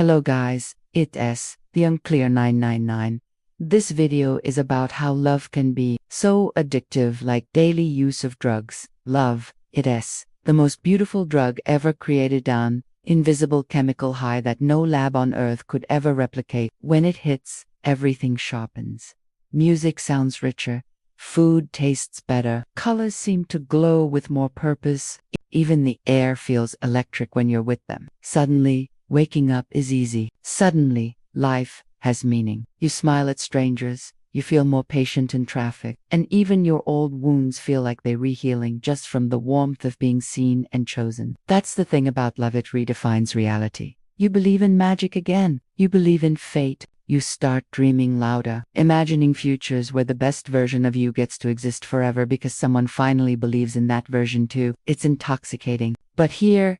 Hello guys, it's the Unclear 999. This video is about how love can be so addictive like daily use of drugs. Love, it's the most beautiful drug ever created, an invisible chemical high that no lab on earth could ever replicate. When it hits, everything sharpens. Music sounds richer, food tastes better, colors seem to glow with more purpose. Even the air feels electric when you're with them. Suddenly, waking up is easy. Suddenly, life has meaning. You smile at strangers, you feel more patient in traffic, and even your old wounds feel like they're rehealing just from the warmth of being seen and chosen. That's the thing about love, it redefines reality. You believe in magic again. You believe in fate. You start dreaming louder, imagining futures where the best version of you gets to exist forever because someone finally believes in that version too. It's intoxicating. But here's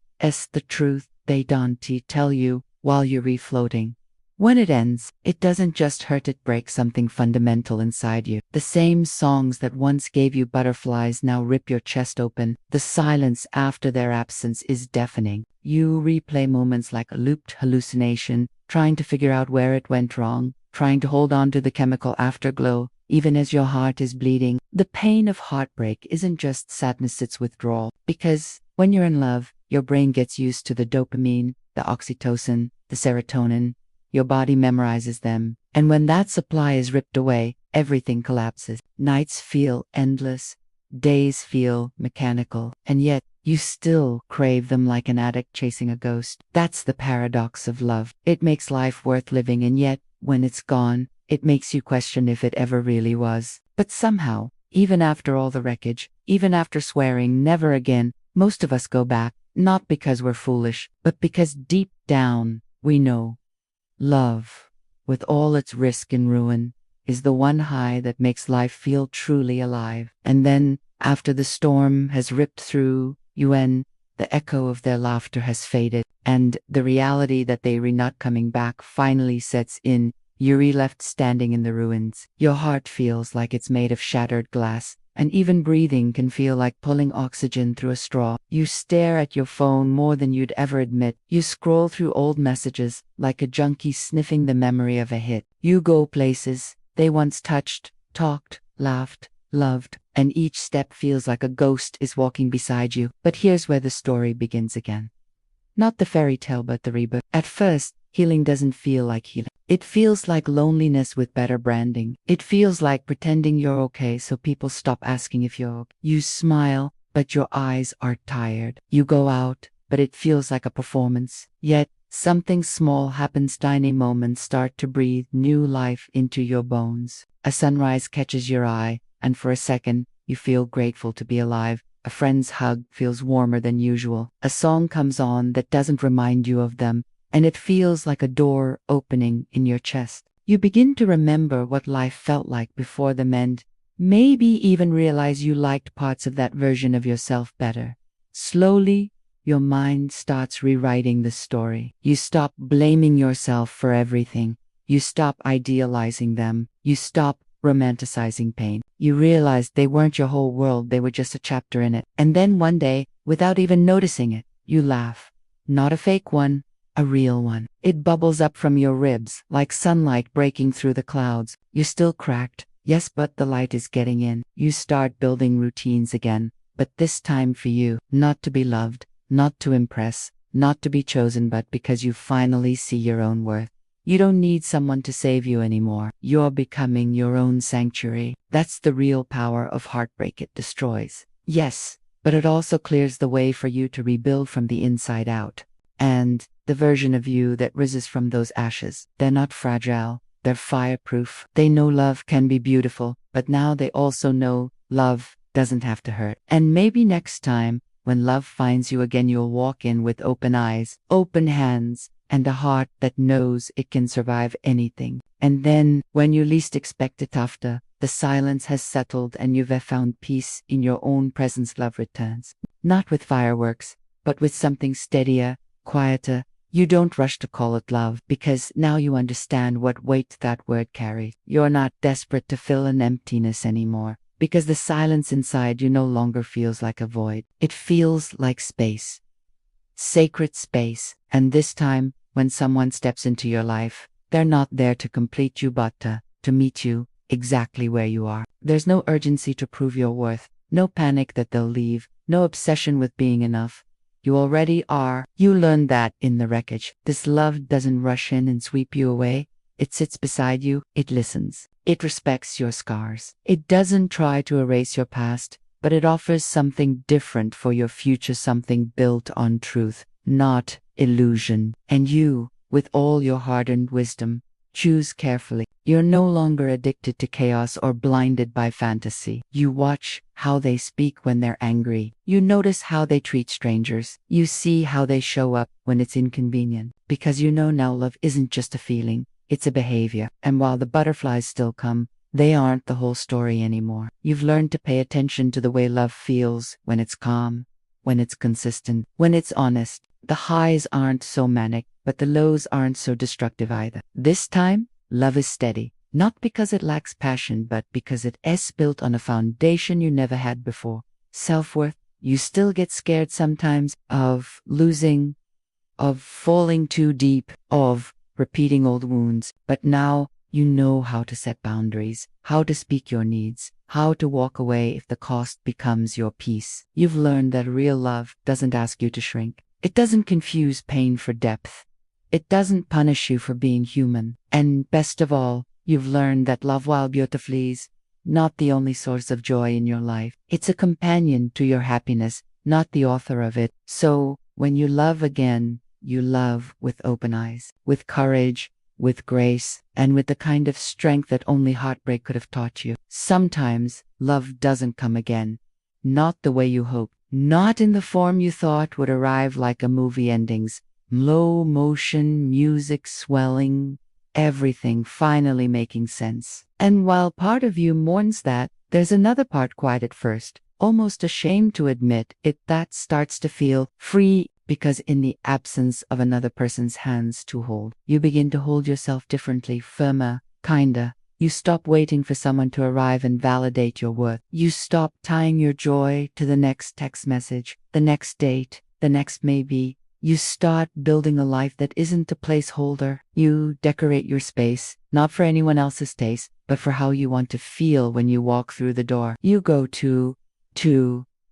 the truth they don't tell you while you're refloating. When it ends, it doesn't just hurt, it breaks something fundamental inside you. The same songs that once gave you butterflies now rip your chest open. The silence after their absence is deafening. You replay moments like a looped hallucination, trying to figure out where it went wrong, trying to hold on to the chemical afterglow, even as your heart is bleeding. The pain of heartbreak isn't just sadness, it's withdrawal. Because when you're in love, your brain gets used to the dopamine, the oxytocin, the serotonin. Your body memorizes them. And when that supply is ripped away, everything collapses. Nights feel endless. Days feel mechanical. And yet, you still crave them like an addict chasing a ghost. That's the paradox of love. It makes life worth living, and yet, when it's gone, it makes you question if it ever really was. But somehow, even after all the wreckage, even after swearing never again, most of us go back, not because we're foolish, but because deep down, we know. Love, with all its risk and ruin, is the one high that makes life feel truly alive. And then, after the storm has ripped through you and the echo of their laughter has faded, and the reality that they were not coming back finally sets in, you're left standing in the ruins. Your heart feels like it's made of shattered glass, and even breathing can feel like pulling oxygen through a straw. You stare at your phone more than you'd ever admit. You scroll through old messages like a junkie sniffing the memory of a hit. You go places they once touched, talked, laughed, loved, and each step feels like a ghost is walking beside you. But here's where the story begins again. Not the fairy tale, but the rebirth. At first, healing doesn't feel like healing. It feels like loneliness with better branding. It feels like pretending you're okay so people stop asking if you're okay. You smile, but your eyes are tired. You go out, but it feels like a performance. Yet, something small happens. Tiny moments start to breathe new life into your bones. A sunrise catches your eye, and for a second, you feel grateful to be alive. A friend's hug feels warmer than usual. A song comes on that doesn't remind you of them, and it feels like a door opening in your chest. You begin to remember what life felt like before the end, maybe even realize you liked parts of that version of yourself better. Slowly, your mind starts rewriting the story. You stop blaming yourself for everything. You stop idealizing them. You stop romanticizing pain. You realize they weren't your whole world, they were just a chapter in it. And then one day, without even noticing it, you laugh. Not a fake one, a real one. It bubbles up from your ribs, like sunlight breaking through the clouds. You're still cracked, yes, but the light is getting in. You start building routines again, but this time for you, not to be loved, not to impress, not to be chosen, but because you finally see your own worth. You don't need someone to save you anymore. You're becoming your own sanctuary. That's the real power of heartbreak. It destroys. Yes, but it also clears the way for you to rebuild from the inside out. And the version of you that rises from those ashes, they're not fragile, they're fireproof. They know love can be beautiful, but now they also know love doesn't have to hurt. And maybe next time, when love finds you again, you'll walk in with open eyes, open hands, and a heart that knows it can survive anything. And then, when you least expect it, after the silence has settled and you've found peace in your own presence, love returns. Not with fireworks, but with something steadier, quieter. You don't rush to call it love, because now you understand what weight that word carries. You're not desperate to fill an emptiness anymore, because the silence inside you no longer feels like a void. It feels like space. Sacred space. And this time, when someone steps into your life, they're not there to complete you but to meet you exactly where you are. There's no urgency to prove your worth, no panic that they'll leave, no obsession with being enough. You already are. You learned that in the wreckage. This love doesn't rush in and sweep you away. It sits beside you. It listens. It respects your scars. It doesn't try to erase your past, but it offers something different for your future, something built on truth, not illusion. And you, with all your hardened wisdom, choose carefully. You're no longer addicted to chaos or blinded by fantasy. You watch how they speak when they're angry. You notice how they treat strangers. You see how they show up when it's inconvenient. Because you know now love isn't just a feeling, it's a behavior. And while the butterflies still come, they aren't the whole story anymore. You've learned to pay attention to the way love feels when it's calm, when it's consistent, when it's honest. The highs aren't so manic, but the lows aren't so destructive either. This time, love is steady, not because it lacks passion, but because it is built on a foundation you never had before. Self-worth. You still get scared sometimes of losing, of falling too deep, of repeating old wounds, but now you know how to set boundaries, how to speak your needs, how to walk away if the cost becomes your peace. You've learned that real love doesn't ask you to shrink. It doesn't confuse pain for depth. It doesn't punish you for being human. And best of all, you've learned that love, while beautiful, is not the only source of joy in your life. It's a companion to your happiness, not the author of it. So, when you love again, you love with open eyes, with courage, with grace, and with the kind of strength that only heartbreak could have taught you. Sometimes, love doesn't come again. Not the way you hoped. Not in the form you thought would arrive like a movie endings. Low motion, music swelling, everything finally making sense. And while part of you mourns that, there's another part quiet at first, almost ashamed to admit it, that starts to feel free, because in the absence of another person's hands to hold, you begin to hold yourself differently, firmer, kinder. You stop waiting for someone to arrive and validate your worth. You stop tying your joy to the next text message, the next date, the next maybe. You start building a life that isn't a placeholder. You decorate your space, not for anyone else's taste, but for how you want to feel when you walk through the door. You go to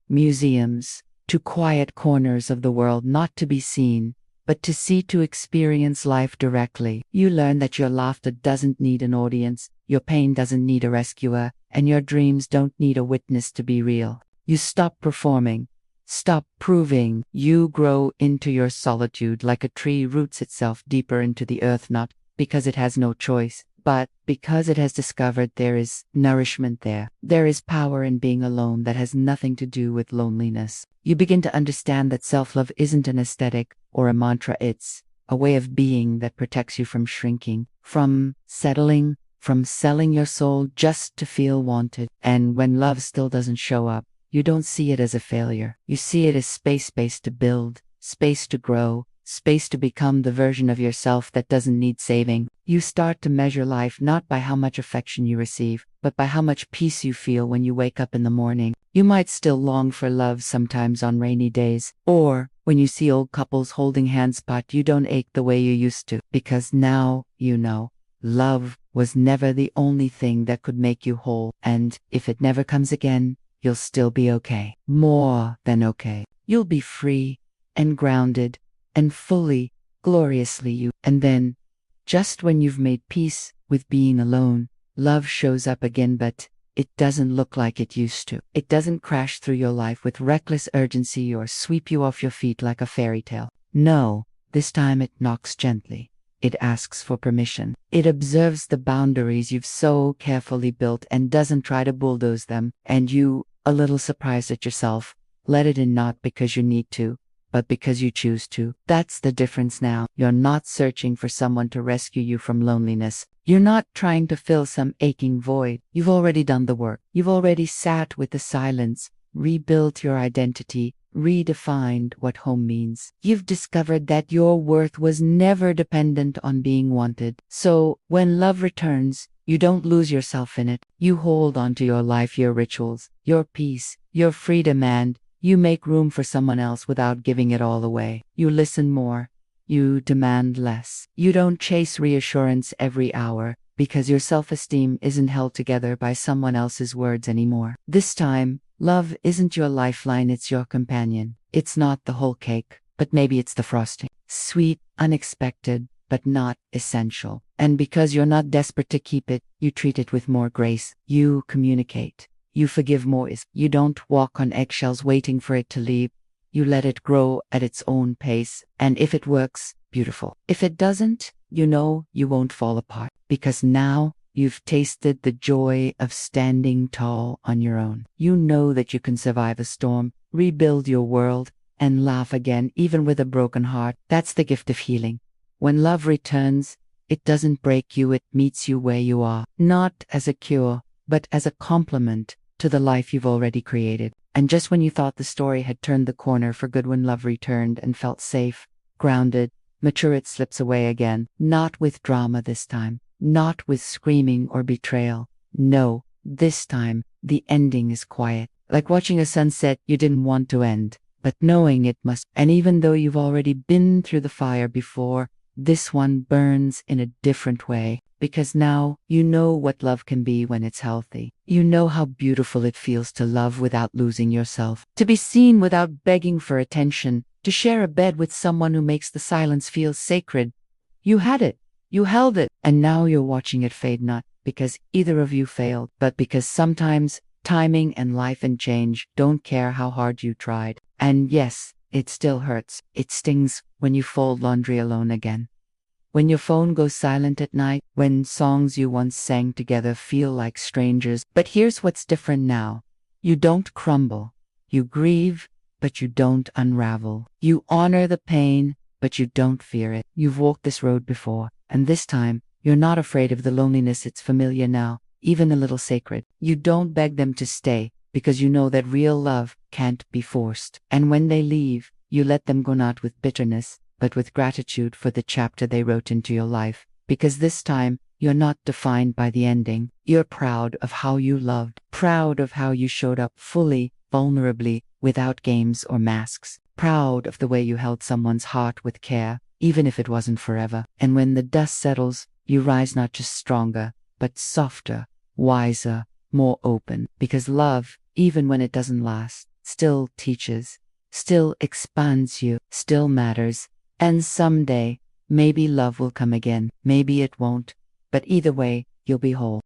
museums, to quiet corners of the world, not to be seen, but to see, to experience life directly. You learn that your laughter doesn't need an audience, your pain doesn't need a rescuer, and your dreams don't need a witness to be real. You stop performing, stop proving. You grow into your solitude like a tree roots itself deeper into the earth, not because it has no choice, but because it has discovered there is nourishment there. There is power in being alone that has nothing to do with loneliness. You begin to understand that self-love isn't an aesthetic or a mantra, it's a way of being that protects you from shrinking, from settling, from selling your soul just to feel wanted. And when love still doesn't show up, you don't see it as a failure. You see it as space to build, space to grow, space to become the version of yourself that doesn't need saving. You start to measure life not by how much affection you receive, but by how much peace you feel when you wake up in the morning. You might still long for love sometimes on rainy days, or when you see old couples holding hands, but you don't ache the way you used to, because now you know love was never the only thing that could make you whole, and if it never comes again, you'll still be okay. More than okay. You'll be free and grounded and fully, gloriously you. And then, just when you've made peace with being alone, love shows up again, but it doesn't look like it used to. It doesn't crash through your life with reckless urgency or sweep you off your feet like a fairy tale. No, this time it knocks gently. It asks for permission. It observes the boundaries you've so carefully built and doesn't try to bulldoze them. And you, a little surprised at yourself, let it in, not because you need to, but because you choose to. That's the difference now. You're not searching for someone to rescue you from loneliness. You're not trying to fill some aching void. You've already done the work. You've already sat with the silence, rebuilt your identity, redefined what home means. You've discovered that your worth was never dependent on being wanted. So, when love returns, you don't lose yourself in it. You hold on to your life, your rituals, your peace, your freedom, and you make room for someone else without giving it all away. You listen more. You demand less. You don't chase reassurance every hour because your self-esteem isn't held together by someone else's words anymore. This time, love isn't your lifeline, it's your companion. It's not the whole cake, but maybe it's the frosting. Sweet, unexpected, but not essential. And because you're not desperate to keep it, you treat it with more grace. You communicate. You forgive more. You don't walk on eggshells waiting for it to leave. You let it grow at its own pace. And if it works, beautiful. If it doesn't, you know you won't fall apart. Because now you've tasted the joy of standing tall on your own. You know that you can survive a storm, rebuild your world, and laugh again, even with a broken heart. That's the gift of healing. When love returns, it doesn't break you, it meets you where you are. Not as a cure, but as a complement to the life you've already created. And just when you thought the story had turned the corner for good, when love returned and felt safe, grounded, mature, it slips away again. Not with drama this time. Not with screaming or betrayal. No, this time, the ending is quiet. Like watching a sunset you didn't want to end, but knowing it must. And even though you've already been through the fire before, this one burns in a different way, because now you know what love can be when it's healthy. You know how beautiful it feels to love without losing yourself, to be seen without begging for attention, to share a bed with someone who makes the silence feel sacred. You had it, you held it, and now you're watching it fade, not because either of you failed, but because sometimes timing and life and change don't care how hard you tried. And yes, it still hurts. It stings when you fold laundry alone again. When your phone goes silent at night, when songs you once sang together feel like strangers. But here's what's different now. You don't crumble. You grieve, but you don't unravel. You honor the pain, but you don't fear it. You've walked this road before, and this time, you're not afraid of the loneliness. It's familiar now, even a little sacred. You don't beg them to stay, because you know that real love can't be forced. And when they leave, you let them go, not with bitterness, but with gratitude for the chapter they wrote into your life. Because this time, you're not defined by the ending. You're proud of how you loved, proud of how you showed up fully, vulnerably, without games or masks, proud of the way you held someone's heart with care, even if it wasn't forever. And when the dust settles, you rise not just stronger, but softer, wiser, more open. Because love, even when it doesn't last, still teaches, still expands you, still matters. And someday, maybe love will come again, maybe it won't. But either way, you'll be whole.